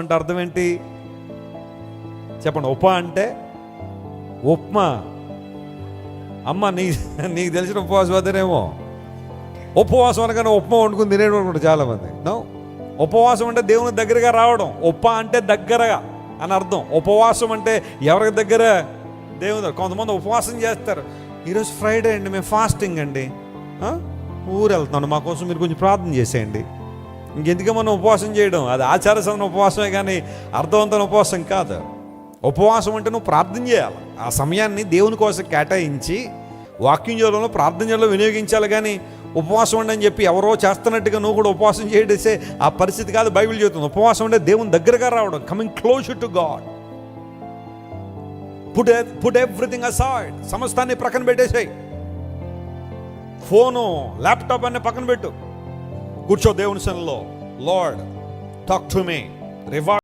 అంటే అర్థం ఏంటి చెప్పండి. అంటే ఉప్మా. అమ్మ నీకు తెలిసిన ఉపవాసం అదేనేమో. ఉపవాసం అనగానే ఉప్మా వండుకుని తినేయడం అనుకుంటారు చాలామంది. నో, ఉపవాసం అంటే దేవుని దగ్గరగా రావడం. అంటే దగ్గరగా అని అర్థం. ఉపవాసం అంటే ఎవరికి దగ్గర? దేవుని దగ్గర. కొంతమంది ఉపవాసం చేస్తారు. ఈరోజు ఫ్రైడే అండి, మేము ఫాస్టింగ్ అండి, ఊరు వెళ్తున్నాను, మా కోసం మీరు కొంచెం ప్రార్థన చేసేయండి. ఇంకెందుకు మనం ఉపవాసం చేయడం? అది ఆచారసమైన ఉపవాసమే కానీ అర్థవంతమైన ఉపవాసం కాదు. ఉపవాసం అంటే నువ్వు ప్రార్థన చేయాలి. ఆ సమయాన్ని దేవుని కోసం కేటాయించి వాక్యం చేయడంలో, ప్రార్థన చేయడంలో వినియోగించాలి. కానీ ఉపవాసం ఉండని చెప్పి ఎవరో చేస్తున్నట్టుగా నువ్వు కూడా ఉపవాసం చేయడేసే ఆ పరిస్థితి కాదు బైబిల్ చెబుతుంది. ఉపవాసం అంటే దేవుని దగ్గరగా రావడం, coming closer to God. Put everything aside. సమస్తాన్ని ప్రక్కన పెట్టేసాయి. ఫోను, ల్యాప్టాప్ అన్నీ పక్కన పెట్టు. కూర్చో దేవుని సన్నిధిలో. Lord, talk to me. Reward